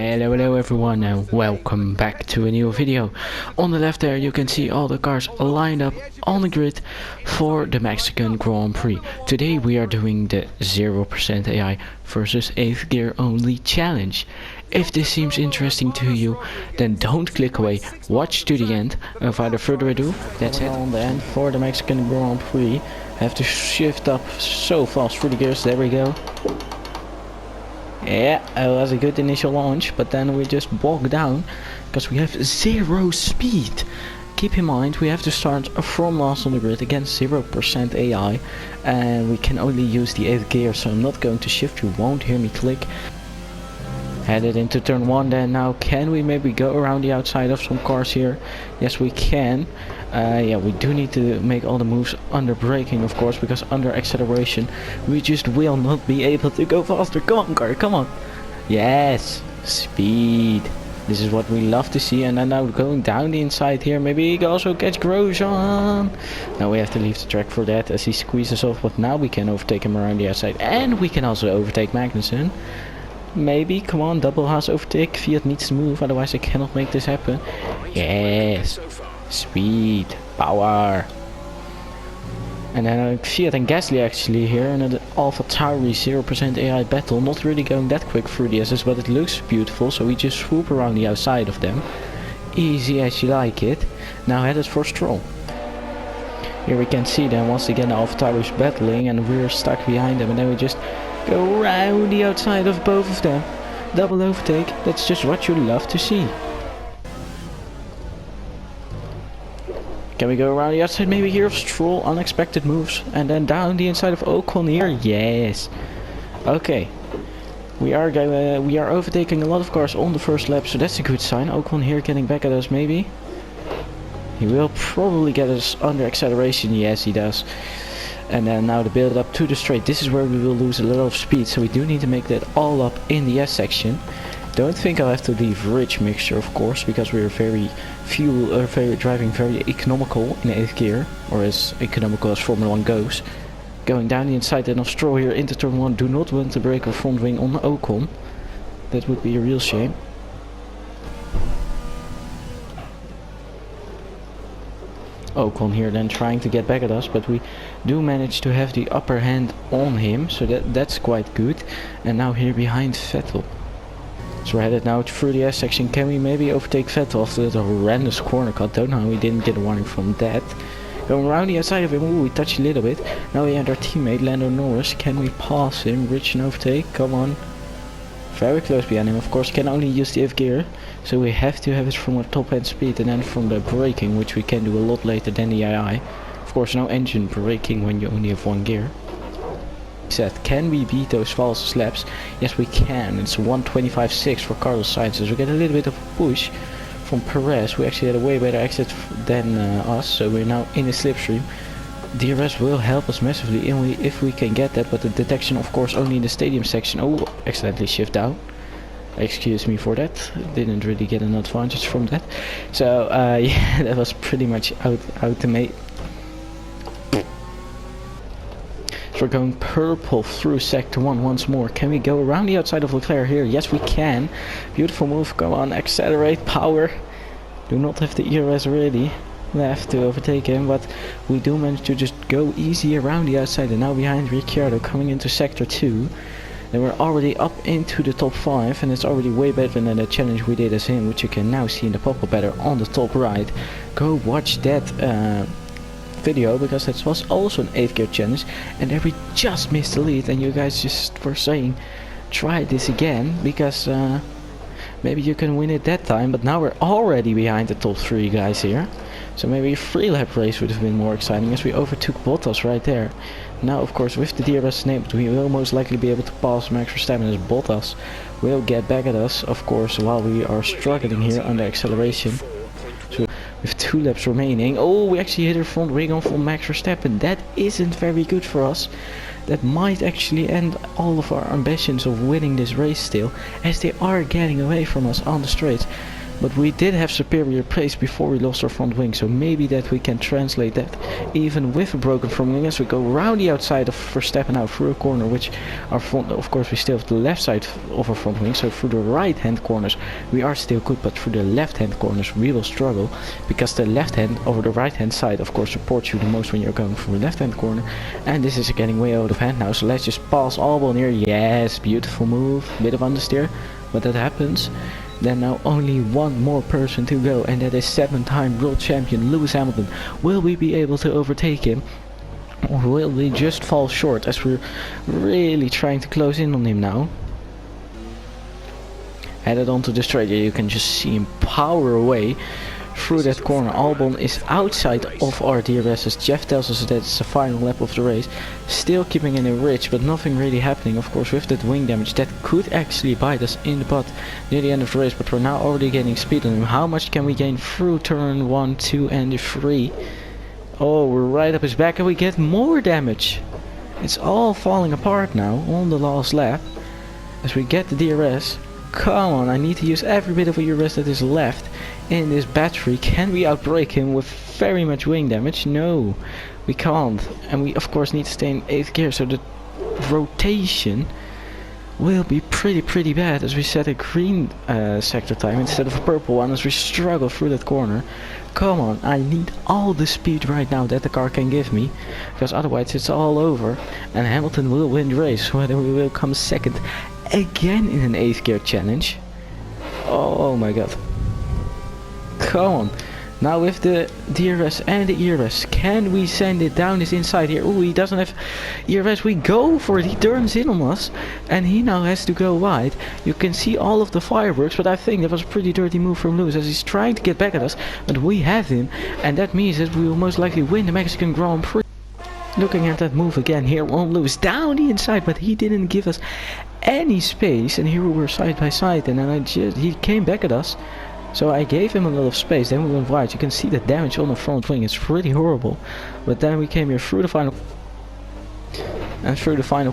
Hello everyone and welcome back to a new video. On the left there you can see all the cars lined up on the grid for the Mexican Grand Prix. Today we are doing the 0% AI versus 8th gear only challenge. If this seems interesting to you, then don't click away, watch to the end. Without further ado, that's it. On the end for the Mexican Grand Prix. Have to shift up so fast through the gears, there we go. Yeah, it was a good initial launch, but then we just bogged down because we have 0 speed. Keep in mind we have to start from last on the grid against 0% AI, and we can only use the 8th gear, so I'm not going to shift, you won't hear me click. Headed into turn 1 then. Now can we maybe go around the outside of some cars here? Yes we can. Yeah, we do need to make all the moves under braking, of course, because under acceleration we just will not be able to go faster. Come on car, come on. Yes, speed. This is what we love to see. And then now going down the inside here, maybe he can also catch Grosjean. Now we have to leave the track for that as he squeezes off, but now we can overtake him around the outside, and we can also overtake Magnussen. Maybe, come on, double Haas overtake. Fiat needs to move, otherwise I cannot make this happen. Yes, speed, power. And then Fiat and Gasly actually here in an Alpha Tauri 0% AI battle. Not really going that quick through the SS, but it looks beautiful, so we just swoop around the outside of them. Easy as you like it. Now headed for Stroll. Here we can see them once again, Alpha Tauri is battling and we're stuck behind them, and then we just go around the outside of both of them. Double overtake, that's just what you love to see. Can we go around the outside maybe here of Stroll, unexpected moves, and then down the inside of Ocon here? Yes. Okay. We are overtaking a lot of cars on the first lap, so that's a good sign. Ocon here getting back at us maybe. He will probably get us under acceleration, yes he does. And then now the build up to the straight. This is where we will lose a lot of speed, so we do need to make that all up in the S section. Don't think I'll have to leave rich mixture, of course, because we're driving very economical in 8th gear, or as economical as Formula 1 goes. Going down the inside then of Stroll here into turn 1. Do not want to break our front wing on Ocon. That would be a real shame. Ocon here then trying to get back at us, but we do manage to have the upper hand on him, so that's quite good. And now here behind Vettel. So we're headed now through the S section. Can we maybe overtake Vettel after that horrendous corner cut? Don't know how we didn't get a warning from that. Going around the outside of him, ooh, we touched a little bit. Now we had our teammate Lando Norris. Can we pass him? Rich and overtake, come on. Very close behind him, of course, can only use the F gear, so we have to have it from a top end speed and then from the braking, which we can do a lot later than the AI. Of course, no engine braking when you only have 1 gear. Said, can we beat those false laps? Yes we can. It's 1:25.6 for Carlos Sainz, so we get a little bit of a push from Perez, who actually had a way better exit than us, so we're now in the slipstream. DRS will help us massively if we can get that, but the detection of course only in the stadium section. Oh, accidentally shift down. Excuse me for that. Didn't really get an advantage from that. So yeah, that was pretty much automate. So we're going purple through sector 1 once more. Can we go around the outside of Leclerc here? Yes we can. Beautiful move, come on, accelerate, power. Do not have the ERS ready left to overtake him, but we do manage to just go easy around the outside. And now behind Ricciardo coming into sector 2. And we're already up into the top 5, and it's already way better than the challenge we did as him, which you can now see in the pop-up banner on the top right. Go watch that video, because that was also an 8th gear challenge, and there we just missed the lead, and you guys just were saying try this again, because maybe you can win it that time. But now we're already behind the top 3 guys here, so maybe a 3-lap race would have been more exciting, as we overtook Bottas right there. Now of course with the DRS enabled we will most likely be able to pass Max Verstappen, as Bottas will get back at us, of course, while we are struggling here under acceleration. So with 2 laps remaining, oh, we actually hit our front wing on from Max Verstappen. That isn't very good for us. That might actually end all of our ambitions of winning this race still, as they are getting away from us on the straight. but we did have superior pace before we lost our front wing, so maybe that we can translate that even with a broken front wing as we go round the outside of Verstappen now through a corner, which our front, of course we still have the left side of our front wing, so through the right hand corners we are still good, but through the left hand corners we will struggle, because the left hand over the right hand side of course supports you the most when you're going through a left hand corner. And this is getting way out of hand now, so let's just pass Albon here. Yes, beautiful move, bit of understeer, but that happens. Then now only one more person to go, and that is 7-time world champion Lewis Hamilton. Will we be able to overtake him, or will we just fall short, as we're really trying to close in on him now? Headed onto the straight, you can just see him power away through that corner. Albon is outside of our DRS as Jeff tells us that it's the final lap of the race. Still keeping in a ridge, but nothing really happening, of course, with that wing damage. That could actually bite us in the butt near the end of the race, but we're now already gaining speed on him. How much can we gain through turn 1, 2 and 3? Oh, we're right up his back and we get more damage. It's all falling apart now on the last lap as we get the DRS. Come on, I need to use every bit of DRS that is left in this battery. Can we outbrake him with very much wing damage? No, we can't. And we of course need to stay in 8th gear, so the rotation will be pretty bad as we set a green sector time instead of a purple one as we struggle through that corner. Come on, I need all the speed right now that the car can give me, because otherwise it's all over and Hamilton will win the race, whether we will come second again in an 8th gear challenge. Oh my god. Come on. Now with the DRS and the ERS, can we send it down his inside here? Oh, he doesn't have ERS. We go for it. He turns in on us and he now has to go wide. You can see all of the fireworks, but I think that was a pretty dirty move from Lewis as he's trying to get back at us, but we have him, and that means that we will most likely win the Mexican Grand Prix. Looking at that move again here on Lewis down the inside, but he didn't give us any space, and here we were side by side, and then he came back at us, so I gave him a lot of space. Then we went wide. You can see the damage on the front wing, it's pretty horrible, but then we came here through the final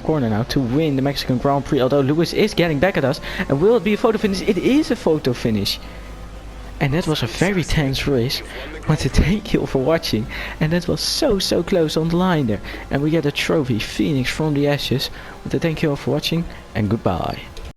corner now to win the Mexican Grand Prix, although Lewis is getting back at us. And will it be a photo finish? It is a photo finish. And that was a very tense race. I want to thank you all for watching, and that was so close on the line there, and we get a trophy, Phoenix from the Ashes. I want to thank you all for watching, and goodbye.